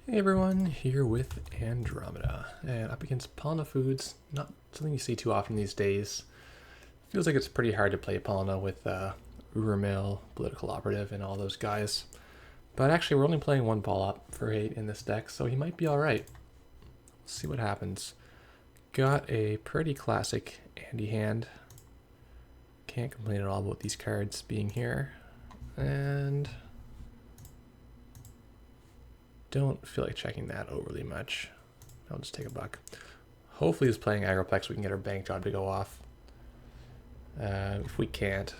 Hey everyone, here with Andromeda, and up against Palana Foods. Not something you see too often these days. Feels like it's pretty hard to play Palana with Urumil, Political Operative, and all those guys. But actually, we're only playing one ball up for 8 in this deck, so he might be alright. Let's see what happens. Got a pretty classic Andy hand. Can't complain at all about these cards being here. And don't feel like checking that overly much. I'll just take a buck. Hopefully he's playing Agroplex, we can get our bank job to go off. If we can't,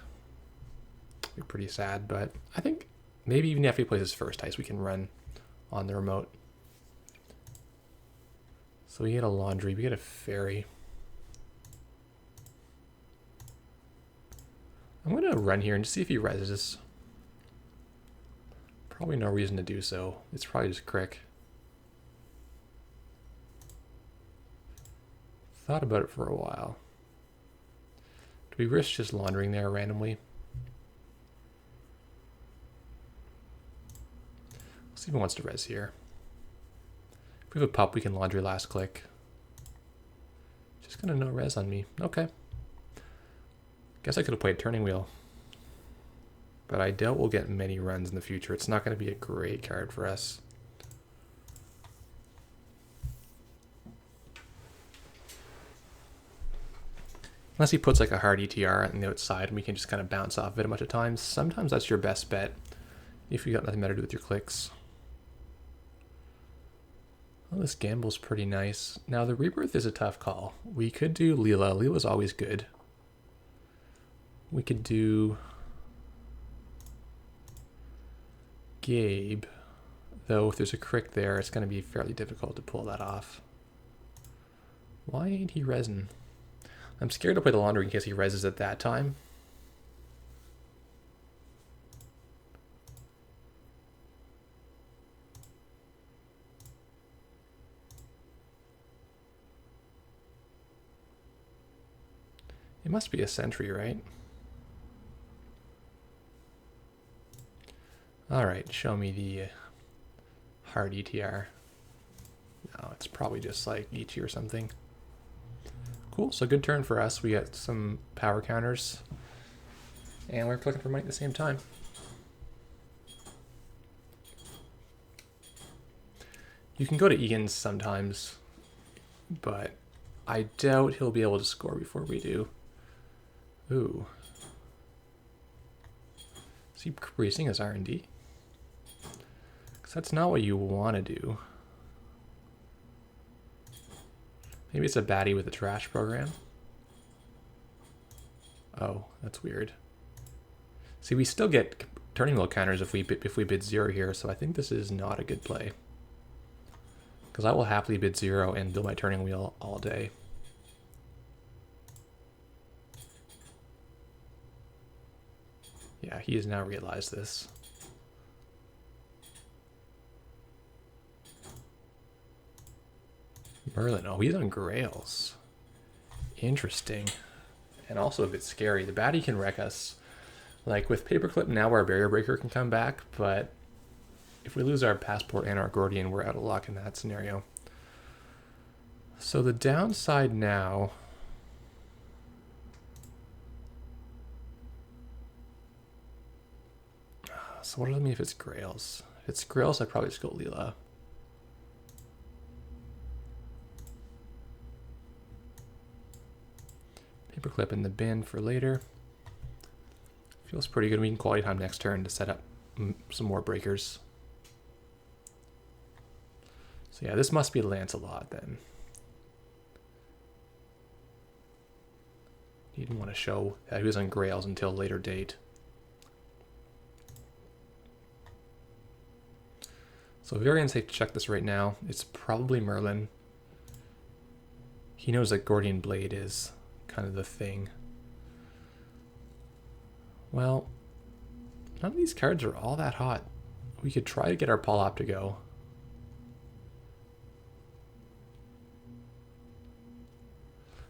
it'll be pretty sad, but I think maybe even after he plays his first ice, we can run on the remote. So we get a Laundry, we get a Fairy. I'm going to run here and just see if he reses. Probably no reason to do so. It's probably just Crick. Thought about it for a while. Do we risk just laundering there randomly? Let's see if he wants to res here. If we have a pup, we can laundry last click. Just gonna no res on me. Okay. Guess I could have played Turning Wheel. But I doubt we'll get many runs in the future. It's not going to be a great card for us. Unless he puts like a hard ETR on the outside and we can just kind of bounce off of it a bunch of times. Sometimes that's your best bet if you got nothing better to do with your clicks. Well, this gamble's pretty nice. Now the Rebirth is a tough call. We could do Leela. Leela's always good. We could do Gabe, though if there's a Crick there, it's going to be fairly difficult to pull that off. Why ain't he resin? I'm scared to play the Laundry in case he reses at that time. It must be a Sentry, right? Alright, show me the hard ETR. No, it's probably just like ET or something. Cool, so good turn for us. We got some power counters. And we're looking for money at the same time. You can go to Egan's sometimes, but I doubt he'll be able to score before we do. Ooh. Is he racing his R&D? That's not what you want to do. Maybe it's a baddie with a trash program. Oh, that's weird. See, we still get Turning Wheel counters if we bid 0 here, so I think this is not a good play. Because I will happily bid 0 and build my Turning Wheel all day. Yeah, he has now realized this. Merlin, oh, he's on Grails. Interesting. And also a bit scary. The baddie can wreck us. Like with Paperclip now our Barrier Breaker can come back, but if we lose our Passport and our Gordian, we're out of luck in that scenario. So the downside now... So what does it mean if it's Grails? If it's Grails, I'd probably just go Leela. Paperclip in the bin for later. Feels pretty good. We can quality time next turn to set up some more breakers. So yeah, this must be Lancelot then. He didn't want to show that he was on Grails until a later date. So very unsafe to check this right now. It's probably Merlin. He knows that Gordian Blade is kind of the thing. Well, none of these cards are all that hot. We could try to get our Polop to go.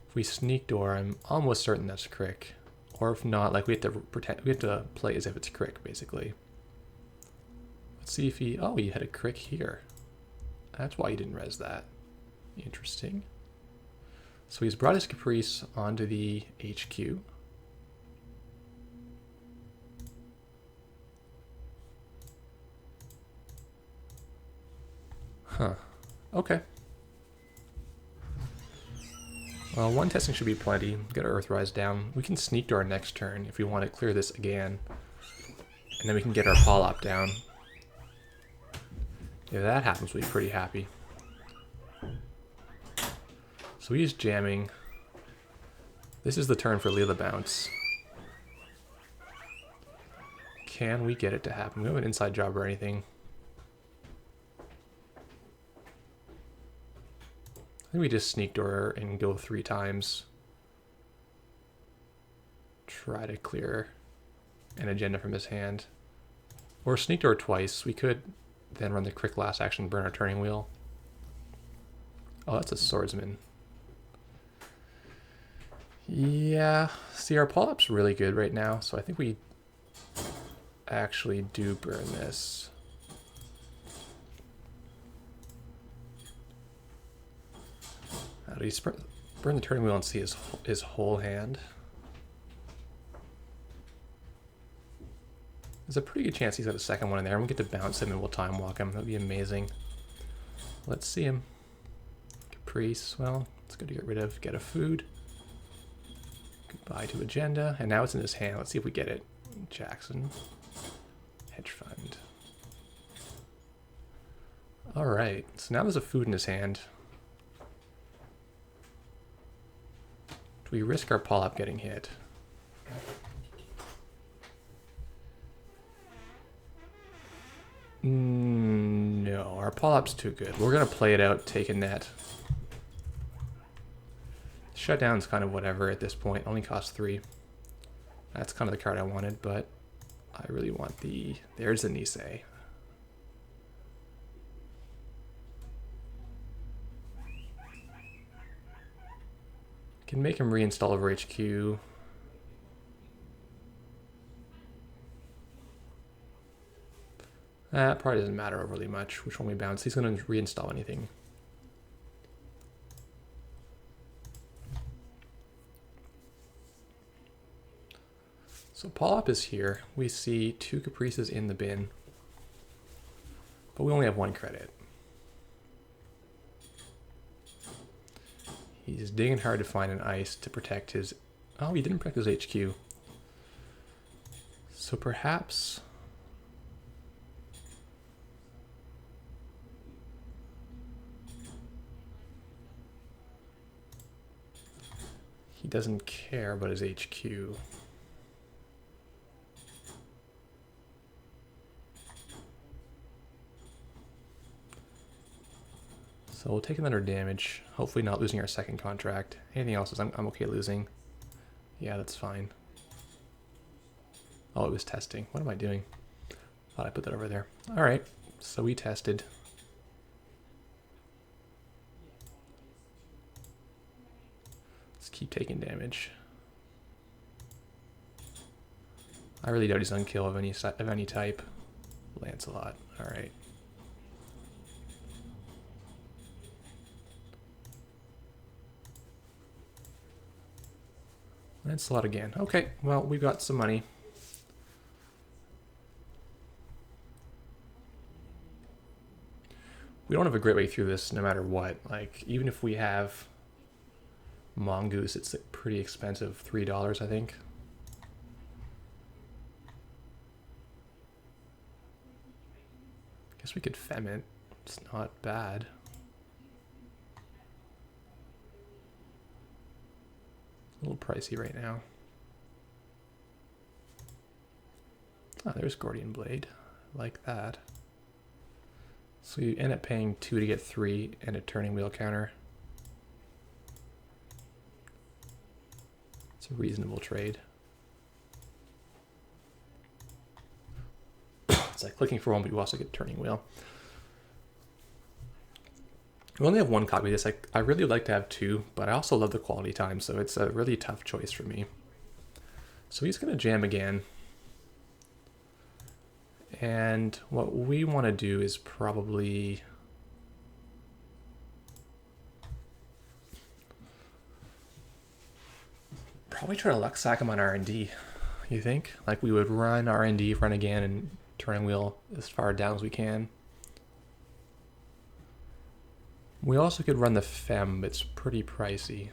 If we Sneak Door, I'm almost certain that's Crick. Or if not, like we have to play as if it's Crick, basically. Let's see if he... Oh, he had a Crick here. That's why he didn't res that. Interesting. So he's brought his Caprice onto the HQ. Huh. Okay. Well, one testing should be plenty. Get our Earthrise down. We can sneak to our next turn if we want to clear this again. And then we can get our Polop down. If that happens, we'll be pretty happy. So he's jamming. This is the turn for Leela Bounce. Can we get it to happen? We don't have an inside job or anything. I think we just sneak door and go 3 times. Try to clear an agenda from his hand. Or sneak door twice. We could then run the quick last action, burn our turning wheel. Oh, that's a swordsman. Yeah, see, our pull-up's really good right now, so I think we actually do burn this. How do you burn the turning wheel and see his whole hand? There's a pretty good chance he's got a second one in there. I'm gonna get to bounce him and we'll time walk him. That'd be amazing. Let's see him. Caprice, well, it's good to get rid of. Get a food. Goodbye to agenda. And now it's in his hand. Let's see if we get it. Jackson. Hedge fund. Alright, so now there's a food in his hand. Do we risk our pull-up getting hit? No, our pull-up's too good. We're going to play it out, take a net. Shutdown's kind of whatever at this point. Only costs 3. That's kind of the card I wanted, but I really want the... There's the Nisei. Can make him reinstall over HQ. That probably doesn't matter overly much which one we bounce. He's going to reinstall anything. So Polop is here. We see 2 Caprices in the bin. But we only have 1 credit. He's digging hard to find an ice to protect his... Oh, he didn't protect his HQ. So perhaps... he doesn't care about his HQ. So we'll take another damage, hopefully not losing our second contract. Anything else is I'm okay losing. Yeah, that's fine. Oh, it was testing. What am I doing? Thought I put that over there. Alright, so we tested. Let's keep taking damage. I really doubt he's unkill of any type. Lancelot. Alright. Lancelot again. Okay, well, we've got some money. We don't have a great way through this no matter what. Like, even if we have Mongoose, it's like pretty expensive. $3, I think. Guess we could fem it. It's not bad. A little pricey right now. Oh, there's Gordian Blade. Like that. So you end up paying 2 to get 3 and a turning wheel counter. It's a reasonable trade. It's like clicking for 1, but you also get turning wheel. We only have 1 copy of this. I really like to have 2, but I also love the quality time, so it's a really tough choice for me. So he's going to jam again. And what we want to do is probably probably try to luck sack him on R&D. You think? Like we would run R&D, run again, and turning wheel as far down as we can. We also could run the Fem, but it's pretty pricey.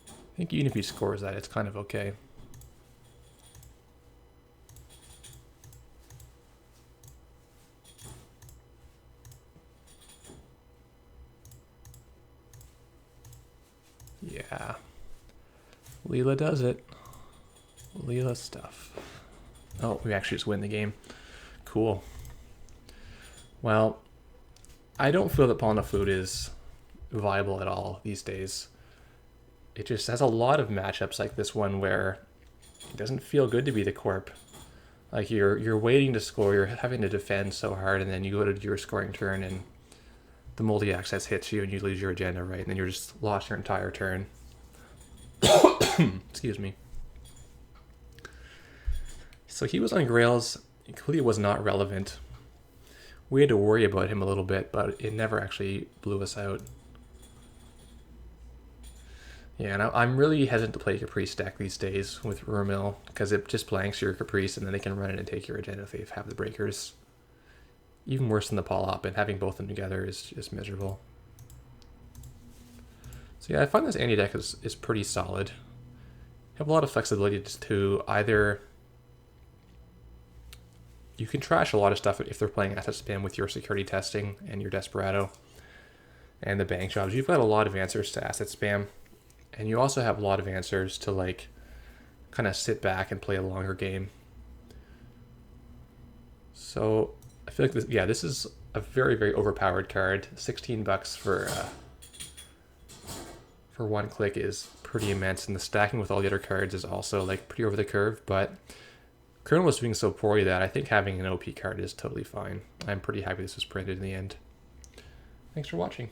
I think even if he scores that, it's kind of okay. Yeah. Leela does it. Leela stuff. Oh, we actually just win the game. Cool. Well, I don't feel that Palana Food is viable at all these days. It just has a lot of matchups like this one where it doesn't feel good to be the corp. Like you're waiting to score, you're having to defend so hard, and then you go to do your scoring turn and the multi-access hits you and you lose your agenda, right? And then you're just lost your entire turn. Excuse me. So he was on Grails. It clearly was not relevant. We had to worry about him a little bit, but it never actually blew us out. Yeah, and I'm really hesitant to play Caprice deck these days with Urmil, because it just blanks your Caprice and then they can run it and take your agenda if they have the breakers. Even worse than the Palop, and having both of them together is just miserable. So yeah, I find this Andy deck is pretty solid. You have a lot of flexibility to either... You can trash a lot of stuff if they're playing asset spam with your security testing and your Desperado and the bank jobs. You've got a lot of answers to asset spam. And you also have a lot of answers to like kind of sit back and play a longer game. So I feel like this, yeah, this is a very, very overpowered card. 16 bucks for one click is pretty immense, and the stacking with all the other cards is also like pretty over the curve, but Colonel was doing so poorly that I think having an OP card is totally fine. I'm pretty happy this was printed in the end. Thanks for watching.